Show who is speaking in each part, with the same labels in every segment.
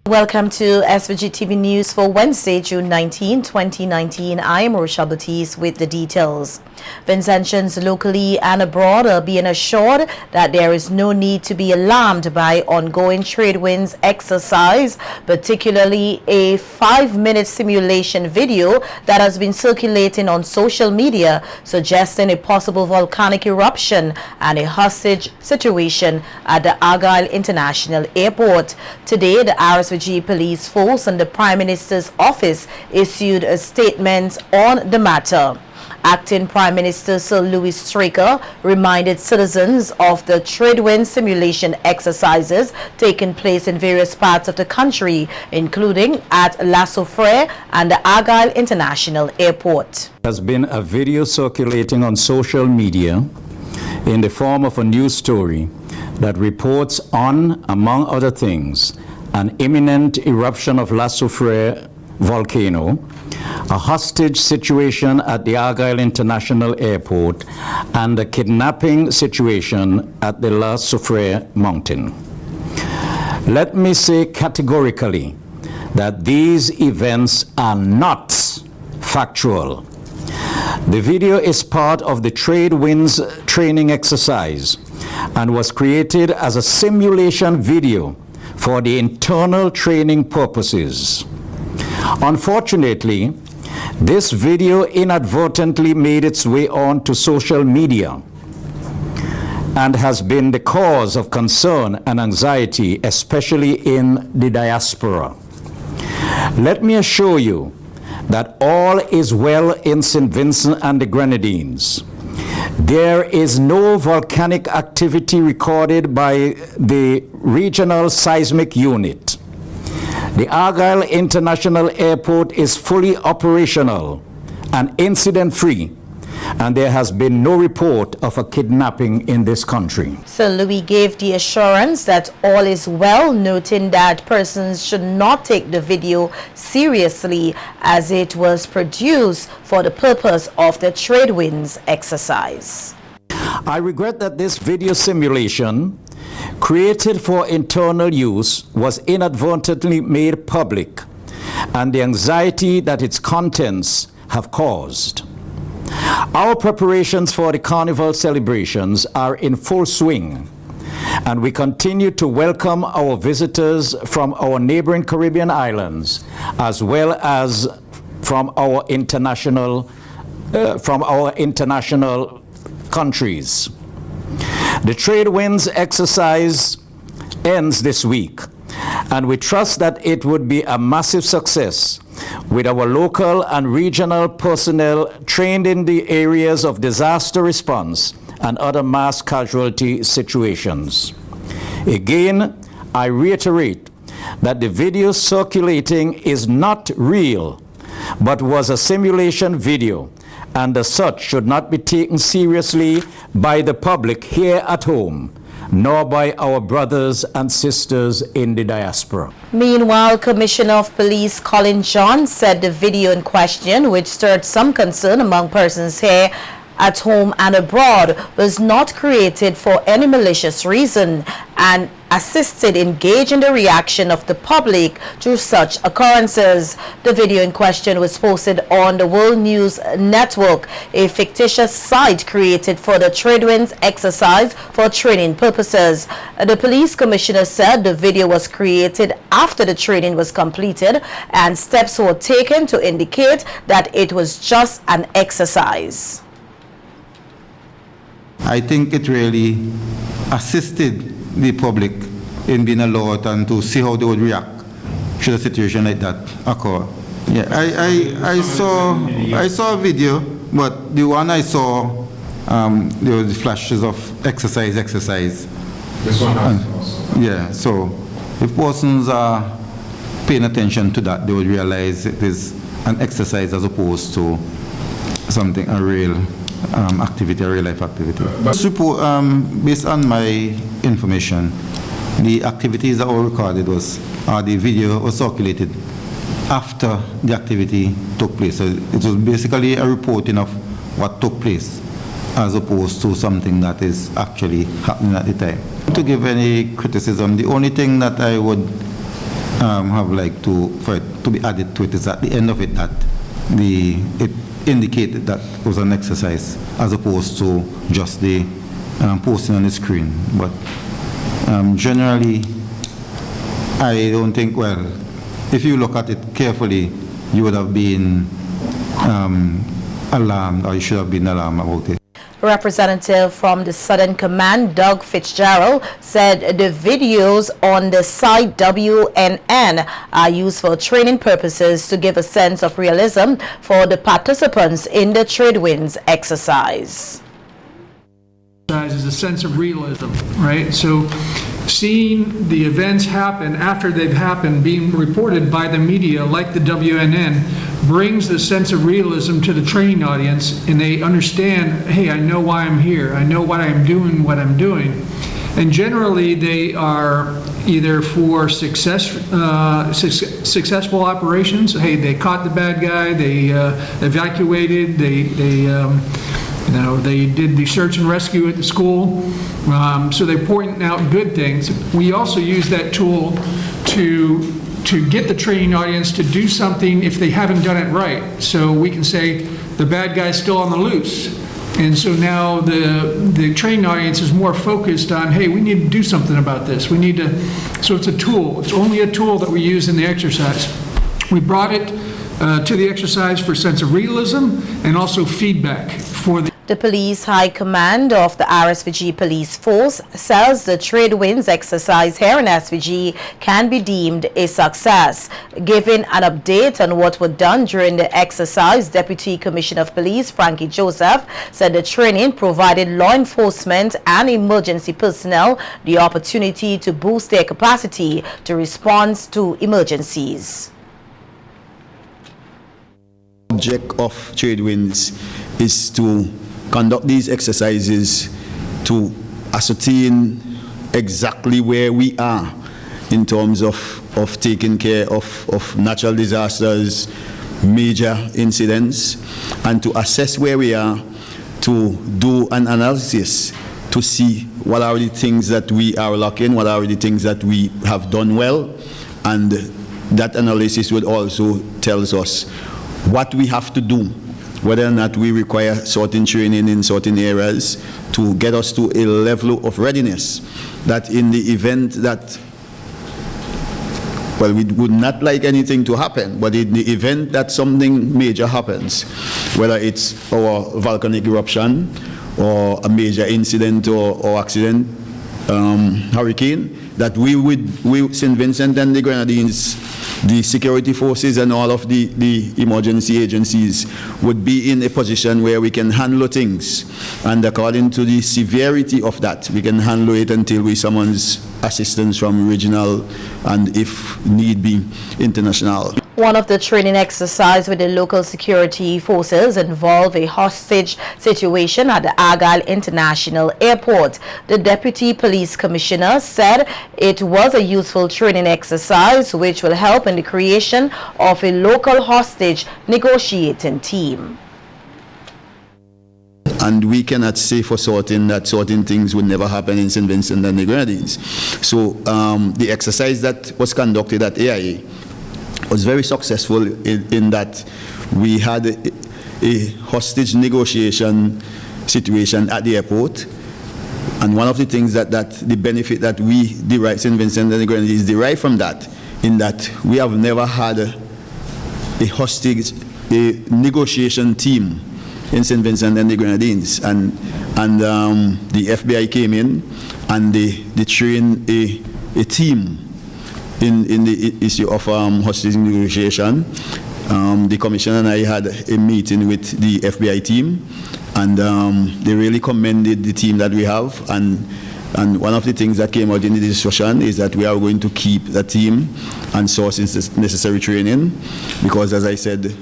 Speaker 1: Welcome to SVG-TV News for Wednesday, June 19, 2019. I am Rochelle Baptiste with the details. Vincentians locally and abroad are being assured that there is no need to be alarmed by ongoing trade winds exercise, particularly a 5-minute simulation video that has been circulating on social media suggesting a possible volcanic eruption and a hostage situation at the Argyle International Airport. Today, the SVG Police Force and the Prime Minister's office issued a statement on the matter. Acting Prime Minister Sir Louis Straker reminded citizens of the trade wind simulation exercises taking place in various parts of the country, including at La Soufrière and the Argyle International Airport.
Speaker 2: There has been a video circulating on social media in the form of a news story that reports on, among other things, an imminent eruption of La Soufrière volcano, a hostage situation at the Argyle International Airport, and a kidnapping situation at the La Soufrière mountain. Let me say categorically that these events are not factual. The video is part of the trade winds training exercise and was created as a simulation video for the internal training purposes. Unfortunately, this video inadvertently made its way onto social media and has been the cause of concern and anxiety, especially in the diaspora. Let me assure you that all is well in St. Vincent and the Grenadines. There is no volcanic activity recorded by the regional seismic unit. The Argyle International Airport is fully operational and incident-free, and there has been no report of a kidnapping in this country.
Speaker 1: Sir Louis gave the assurance that all is well, noting that persons should not take the video seriously as it was produced for the purpose of the trade winds exercise.
Speaker 2: I regret that this video simulation, created for internal use, was inadvertently made public, and the anxiety that its contents have caused. Our preparations for the Carnival celebrations are in full swing, and we continue to welcome our visitors from our neighboring Caribbean islands, as well as from our international countries. The trade winds exercise ends this week, and we trust that it would be a massive success with our local and regional personnel trained in the areas of disaster response and other mass casualty situations. Again, I reiterate that the video circulating is not real, but was a simulation video, and as such should not be taken seriously by the public here at home, nor by our brothers and sisters in the diaspora.
Speaker 1: Meanwhile, Commissioner of Police Colin John said the video in question, which stirred some concern among persons here at home and abroad, was not created for any malicious reason and assisted in gauging the reaction of the public to such occurrences. The video in question was posted on the World News Network, a fictitious site created for the trade winds exercise for training purposes. The police commissioner said the video was created after the training was completed and steps were taken to indicate that it was just an exercise.
Speaker 3: I think it really assisted the public in being alert and to see how they would react should a situation like that occur. Yeah, I saw a video, but the one I saw, there was flashes of exercise.
Speaker 4: This one also.
Speaker 3: Yeah, so if persons are paying attention to that, they would realize it is an exercise as opposed to something, a real activity, a real life activity. Based on my information, the activities that were recorded the video was circulated after the activity took place. So it was basically a reporting of what took place as opposed to something that is actually happening at the time. To give any criticism, the only thing that I would have like for it to be added to it is at the end of it that it indicated that it was an exercise as opposed to just the posting on the screen. But generally, I don't think, well, if you look at it carefully, you would have been alarmed, or you should have been alarmed about it.
Speaker 1: Representative from the Southern Command, Doug Fitzgerald, said the videos on the site WNN are used for training purposes to give a sense of realism for the participants in the trade winds exercise.
Speaker 5: Is a sense of realism, right? So seeing the events happen after they've happened, being reported by the media like the WNN, brings the sense of realism to the training audience, and they understand, hey, I know why I'm here. I know what I'm doing, And generally, they are either for successful operations. Hey, they caught the bad guy, they evacuated, they did the search and rescue at the school. So they're pointing out good things. We also use that tool to get the training audience to do something if they haven't done it right. So we can say the bad guy's still on the loose. And so now the training audience is more focused on, hey, we need to do something about this. We need to, so it's a tool. It's only a tool that we use in the exercise. We brought it to the exercise for sense of realism and also feedback for the
Speaker 1: Police High Command of the RSVG Police Force says the trade winds exercise here in SVG can be deemed a success. Giving an update on what was done during the exercise, Deputy Commissioner of Police Frankie Joseph said the training provided law enforcement and emergency personnel the opportunity to boost their capacity to respond to emergencies.
Speaker 6: The object of trade winds is to conduct these exercises to ascertain exactly where we are in terms of taking care of natural disasters, major incidents, and to assess where we are, to do an analysis to see what are the things that we are lacking, what are the things that we have done well, and that analysis would also tell us what we have to do, whether or not we require certain training in certain areas to get us to a level of readiness that in the event that, well, we would not like anything to happen, but in the event that something major happens, whether it's our volcanic eruption or a major incident or accident, hurricane, that St. Vincent and the Grenadines, the security forces and all of the emergency agencies would be in a position where we can handle things. And according to the severity of that, we can handle it until we summons assistance from regional and, if need be, international.
Speaker 1: One of the training exercises with the local security forces involved a hostage situation at the Argyle International Airport. The Deputy Police Commissioner said it was a useful training exercise which will help in the creation of a local hostage negotiating team.
Speaker 6: And we cannot say for certain that certain things would never happen in St. Vincent and the Grenadines. So the exercise that was conducted at AIA was very successful in that we had a hostage negotiation situation at the airport. And one of the things that the benefit that we derive, St. Vincent and the Grenadines derive from that, in that we have never had a negotiation team in St. Vincent and the Grenadines. And the FBI came in and they trained a team in the issue of hostage negotiation. The commissioner and I had a meeting with the FBI team, and they really commended the team that we have. And one of the things that came out in the discussion is that we are going to keep the team and source necessary training, because, as I said,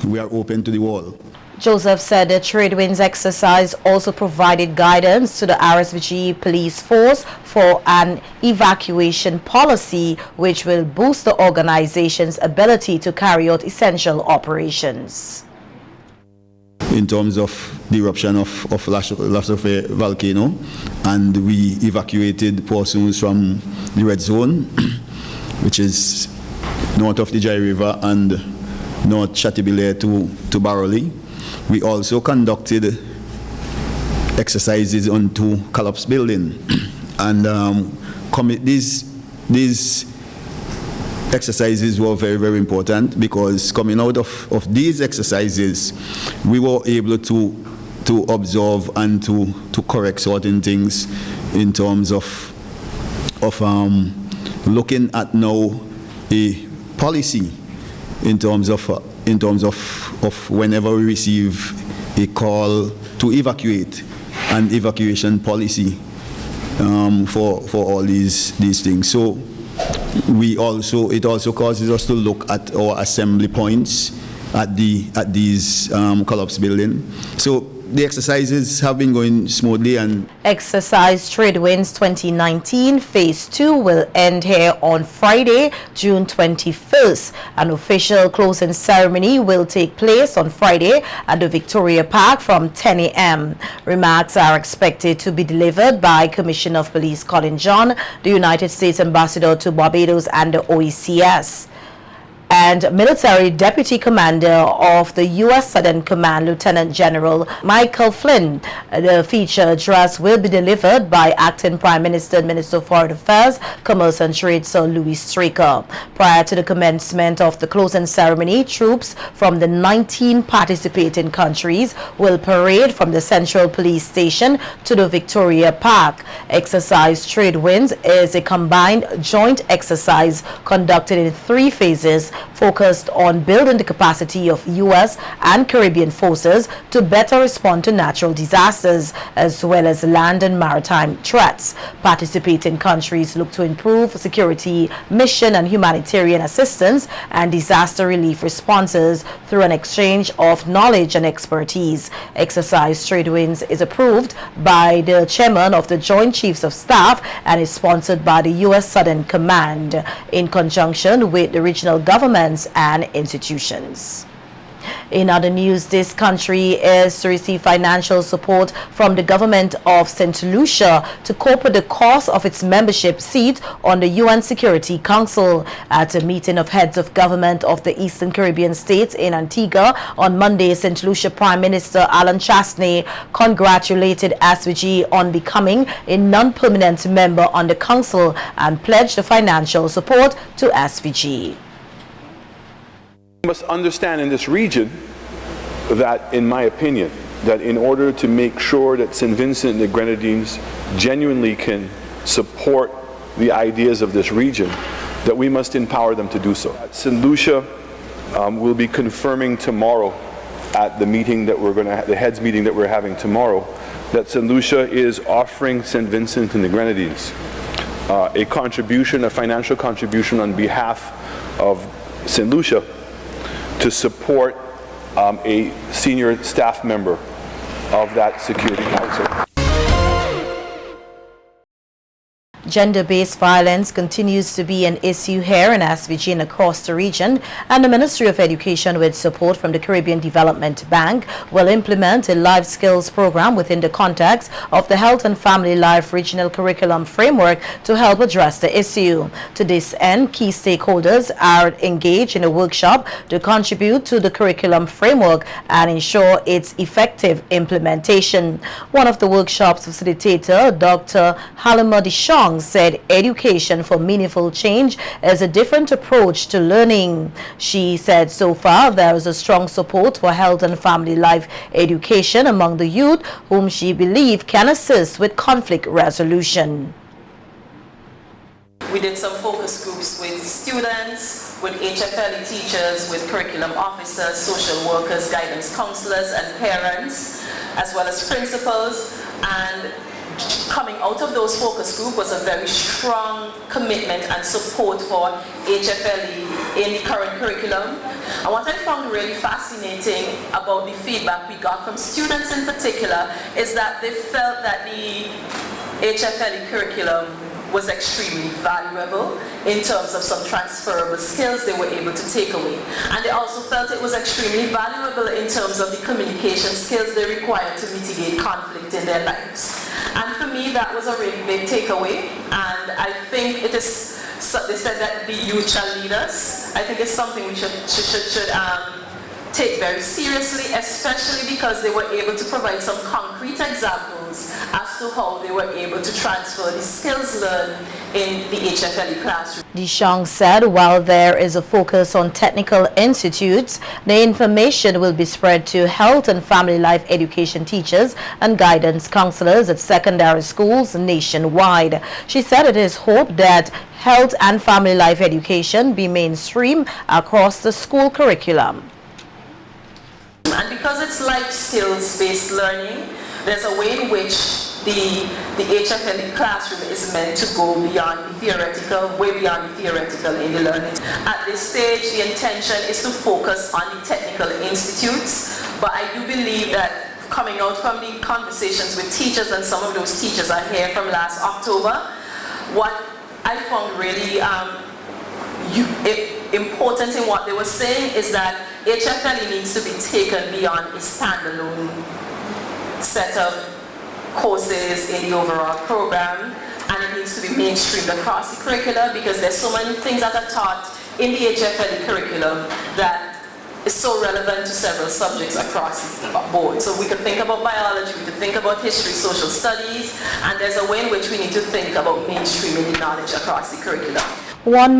Speaker 6: we are open to the wall.
Speaker 1: Joseph said the trade winds exercise also provided guidance to the RSVG police force for an evacuation policy which will boost the organization's ability to carry out essential operations.
Speaker 6: In terms of the eruption of Lassofe volcano, and we evacuated persons from the red zone. which is north of the Jai River and north Chatibile to Barrowley. We also conducted exercises on 2 collapsed buildings. And these exercises were very, very important, because coming out of these exercises, we were able to observe and to correct certain things in terms of looking at now a policy in terms of whenever we receive a call to evacuate, an evacuation policy for all these things. So it also causes us to look at our assembly points at these collapsed buildings. So the exercises have been going smoothly. And
Speaker 1: Exercise Trade Winds 2019 Phase 2 will end here on Friday, June 21st. An official closing ceremony will take place on Friday at the Victoria Park from 10 a.m. Remarks are expected to be delivered by Commissioner of Police Colin John, the United States Ambassador to Barbados and the OECS, and Military Deputy Commander of the U.S. Southern Command, Lieutenant General Michael Flynn. The feature address will be delivered by Acting Prime Minister and Minister of Foreign Affairs, Commerce and Trade, Sir Louis Straker. Prior to the commencement of the closing ceremony, troops from the 19 participating countries will parade from the Central Police Station to the Victoria Park. Exercise Trade Winds is a combined joint exercise conducted in 3 phases, focused on building the capacity of U.S. and Caribbean forces to better respond to natural disasters as well as land and maritime threats. Participating countries look to improve security, mission and humanitarian assistance and disaster relief responses through an exchange of knowledge and expertise. Exercise Trade Winds is approved by the Chairman of the Joint Chiefs of Staff and is sponsored by the U.S. Southern Command in conjunction with the regional governments and institutions. In other news, this country is to receive financial support from the government of St. Lucia to cope with the cost of its membership seat on the UN Security Council. At a meeting of heads of government of the Eastern Caribbean states in Antigua on Monday, St. Lucia Prime Minister Alan Chasney congratulated SVG on becoming a non-permanent member on the council and pledged the financial support to SVG.
Speaker 7: We must understand in this region that, in my opinion, that in order to make sure that St. Vincent and the Grenadines genuinely can support the ideas of this region, that we must empower them to do so. St. Lucia will be confirming tomorrow at the meeting that we're going to, the heads meeting that we're having tomorrow, that St. Lucia is offering St. Vincent and the Grenadines a contribution, a financial contribution on behalf of St. Lucia to support a senior staff member of that Security Council.
Speaker 1: Gender-based violence continues to be an issue here in SVG and across the region, and the Ministry of Education, with support from the Caribbean Development Bank, will implement a life skills program within the context of the Health and Family Life Regional Curriculum Framework to help address the issue. To this end, key stakeholders are engaged in a workshop to contribute to the curriculum framework and ensure its effective implementation. One of the workshop's facilitator, Dr. Halima Dishong, said education for meaningful change is a different approach to learning. She said so far there is a strong support for health and family life education among the youth, whom she believes can assist with conflict resolution.
Speaker 8: We did some focus groups with students, with HFLE teachers, with curriculum officers, social workers, guidance counselors and parents, as well as principals, and coming out of those focus groups was a very strong commitment and support for HFLE in the current curriculum. And what I found really fascinating about the feedback we got from students in particular is that they felt that the HFLE curriculum was extremely valuable in terms of some transferable skills they were able to take away. And they also felt it was extremely valuable in terms of the communication skills they required to mitigate conflict in their lives. And for me, that was a really big takeaway. And I think it is, so they said that the youth shall lead us. I think it's something we should take very seriously, especially because they were able to provide some concrete examples as to how they were able to transfer the skills learned in the HFLE classroom.
Speaker 1: Dishong said while there is a focus on technical institutes, the information will be spread to health and family life education teachers and guidance counselors at secondary schools nationwide. She said it is hoped that health and family life education be mainstream across the school curriculum.
Speaker 8: And because it's life skills-based learning, there's a way in which the HFLE classroom is meant to go beyond the theoretical, way beyond the theoretical in the learning. At this stage, the intention is to focus on the technical institutes, but I do believe that coming out from the conversations with teachers, and some of those teachers are here from last October, what I found really important in what they were saying is that HFLE needs to be taken beyond a standalone set of courses in the overall program, and it needs to be mainstreamed across the curricula, because there's so many things that are taught in the HFLE curriculum that is so relevant to several subjects across the board. So we could think about biology, we could think about history, social studies, and there's a way in which we need to think about mainstreaming the knowledge across the curriculum.
Speaker 1: 1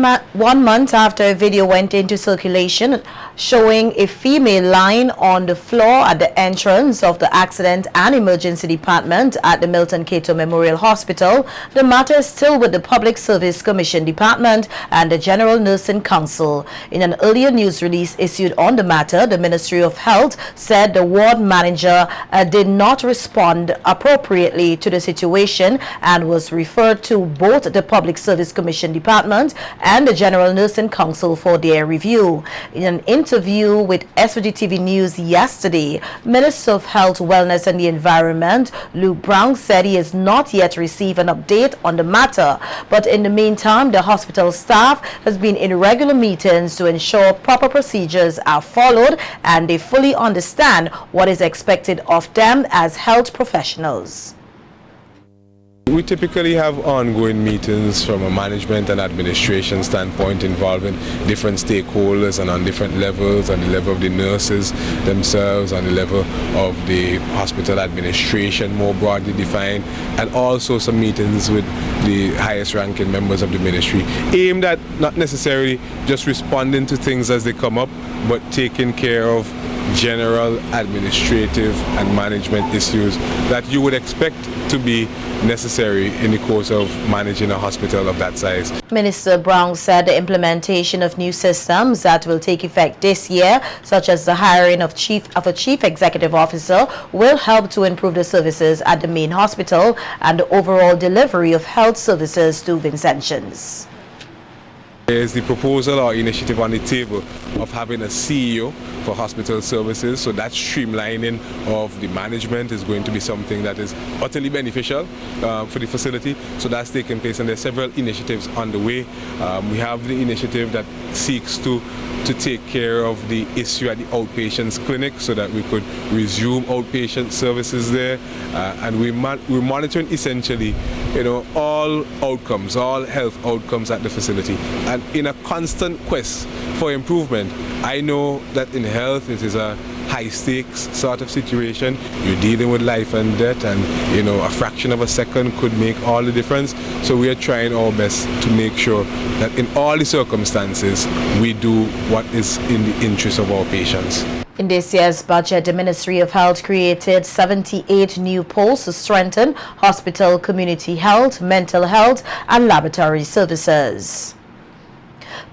Speaker 1: month after a video went into circulation showing a female lying on the floor at the entrance of the Accident and Emergency Department at the Milton Cato Memorial Hospital, the matter is still with the Public Service Commission Department and the General Nursing Council. In an earlier news release issued on the matter, the Ministry of Health said the ward manager did not respond appropriately to the situation and was referred to both the Public Service Commission Department and the General Nursing Council for their review. In an interview with SVGTV News yesterday, Minister of Health, Wellness and the Environment, Luke Brown, said he has not yet received an update on the matter, but in the meantime, the hospital staff has been in regular meetings to ensure proper procedures are followed and they fully understand what is expected of them as health professionals.
Speaker 9: We typically have ongoing meetings from a management and administration standpoint involving different stakeholders and on different levels, on the level of the nurses themselves, on the level of the hospital administration more broadly defined, and also some meetings with the highest ranking members of the ministry, aimed at not necessarily just responding to things as they come up, but taking care of general administrative and management issues that you would expect to be necessary in the course of managing a hospital of that size.
Speaker 1: Minister Brown said the implementation of new systems that will take effect this year, such as the hiring of a chief executive officer, will help to improve the services at the main hospital and the overall delivery of health services to Vincentians.
Speaker 9: There is the proposal or initiative on the table of having a CEO for hospital services, so that streamlining of the management is going to be something that is utterly beneficial for the facility. So that's taking place, and there are several initiatives on the way. We have the initiative that seeks to take care of the issue at the outpatients clinic so that we could resume outpatient services there, and we're monitoring essentially, all outcomes, all health outcomes at the facility, and in a constant quest for improvement. I know that in health it is a high stakes sort of situation. You're dealing with life and death, and a fraction of a second could make all the difference. So we are trying our best to make sure that in all the circumstances we do what is in the interest of our patients.
Speaker 1: In this year's budget, the Ministry of Health created 78 new posts to strengthen hospital, community health, mental health and laboratory services.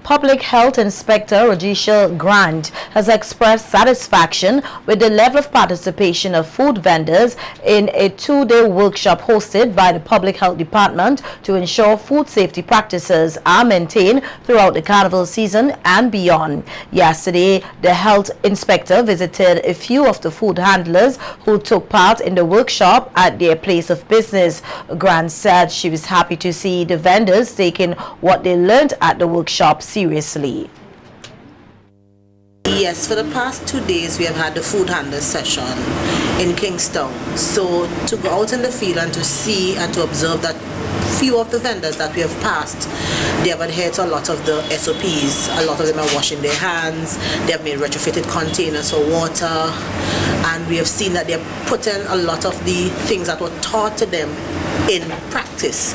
Speaker 1: Public Health Inspector Rajisha Grant has expressed satisfaction with the level of participation of food vendors in a two-day workshop hosted by the Public Health Department to ensure food safety practices are maintained throughout the carnival season and beyond. Yesterday, the health inspector visited a few of the food handlers who took part in the workshop at their place of business. Grant said she was happy to see the vendors taking what they learned at the workshop seriously.
Speaker 10: Yes, for the past 2 days we have had the food handlers session in Kingstown. So to go out in the field and to see and to observe that few of the vendors that we have passed, they have adhered to a lot of the SOPs. A lot of them are washing their hands, they have made retrofitted containers for water, and we have seen that they're putting a lot of the things that were taught to them in practice.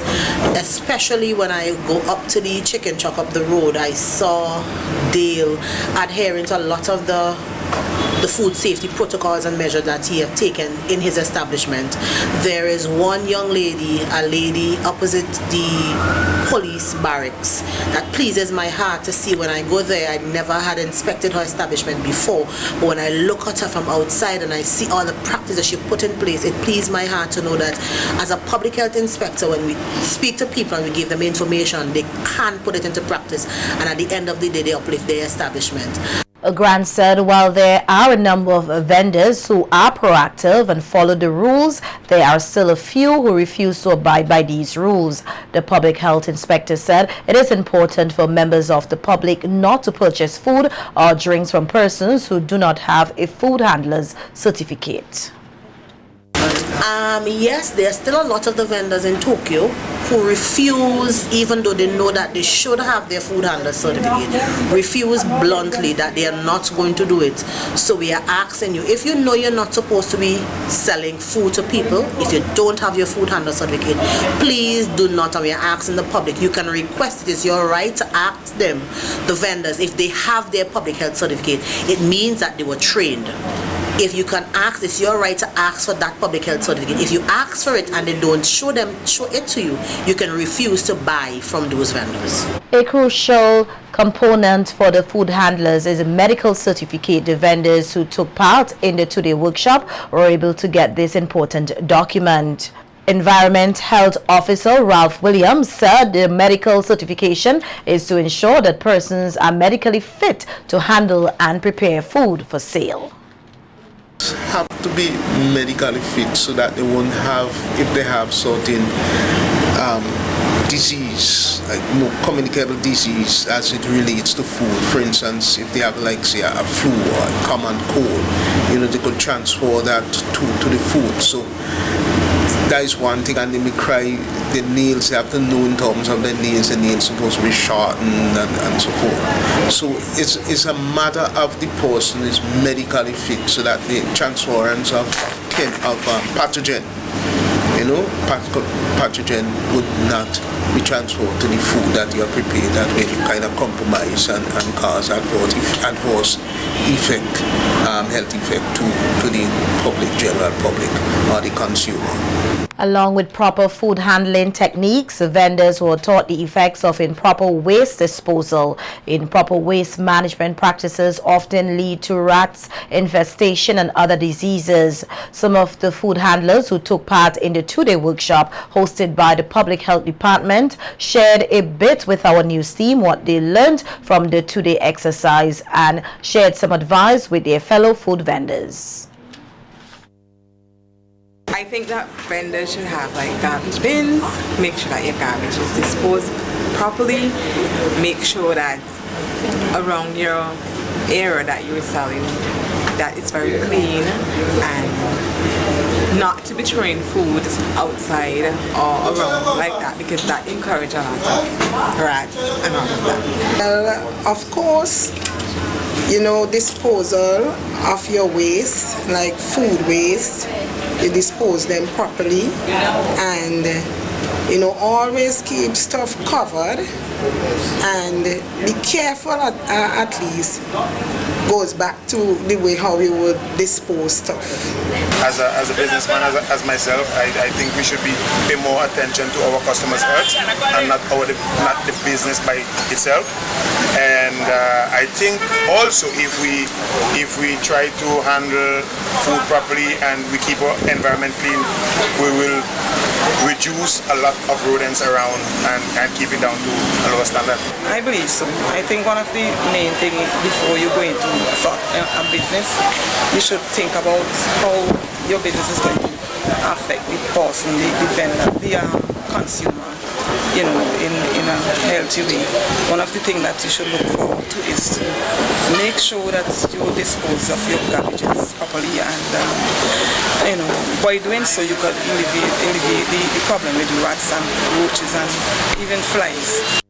Speaker 10: Especially when I go up to the chicken truck up the road, I saw Dale adhering to a lot of the food safety protocols and measures that he have taken in his establishment. There is one young lady, a lady opposite the police barracks, that pleases my heart to see. When I go there, I never had inspected her establishment before, but when I look at her from outside and I see all the practices she put in place, it pleased my heart to know that as a public health inspector, when we speak to people and we give them information, they can put it into practice, and at the end of the day, they uplift their establishment.
Speaker 1: Grant said while there are a number of vendors who are proactive and follow the rules, there are still a few who refuse to abide by these rules. The public health inspector said it is important for members of the public not to purchase food or drinks from persons who do not have a food handler's certificate.
Speaker 10: Yes, there are still a lot of the vendors in Tokyo who refuse, even though they know that they should have their food handler certificate, refuse bluntly that they are not going to do it. So we are asking you, if you know you're not supposed to be selling food to people, if you don't have your food handler certificate, please do not. And we are asking the public, you can request it. It's your right to ask them, the vendors, if they have their public health certificate. It means that they were trained. If you can ask, it's your right to ask for that public health certificate. If you ask for it and they don't show it to you, you can refuse to buy from those vendors.
Speaker 1: A crucial component for the food handlers is a medical certificate. The vendors who took part in the two-day workshop were able to get this important document. Environment Health Officer Ralph Williams said the medical certification is to ensure that persons are medically fit to handle and prepare food for sale.
Speaker 11: Have to be medically fit so that they won't have, if they have certain disease, like communicable disease as it relates to food. For instance, if they have, like, say, a flu or a common cold, they could transfer that to the food. So that is one thing. And they may cry the nails. They have to know in terms of the nails supposed to be shortened and so forth. So it's a matter of the person is medically fit so that the transference of pathogen, pathogen would not be transferred to the food that you are prepared, that way you kind of compromise and cause adverse effect, health effect to the general public or the consumer.
Speaker 1: Along with proper food handling techniques, vendors were taught the effects of improper waste disposal. Improper waste management practices often lead to rats infestation and other diseases. Some of the food handlers who took part in the two-day workshop hosted by the Public Health Department shared a bit with our news team what they learned from the two-day exercise and shared some advice with their fellow food vendors.
Speaker 12: I think that vendors should have like garbage bins, make sure that your garbage is disposed properly, make sure that around your area that you're selling that it's very clean, and not to be throwing food outside or around like that, because that encourages a lot of rats and all of that.
Speaker 13: Well, of course, disposal of your waste, like food waste, you dispose them properly, and always keep stuff covered, and be careful at least goes back to the way how we would dispose stuff.
Speaker 14: As a businessman, as myself, I think we should pay more attention to our customers' health and not the business by itself. And I think also if we try to handle food properly and we keep our environment clean, we will reduce a lot of rodents around and keep it down to a lower standard.
Speaker 15: I believe so. I think one of the main things before you go into a business, you should think about how your business is going to affect the person, the vendor, the consumer, you know, in a healthy way. One of the things that you should look forward to is to make sure that you dispose of your garbages properly, and you know, by doing so you could alleviate the problem with rats and roaches and even flies.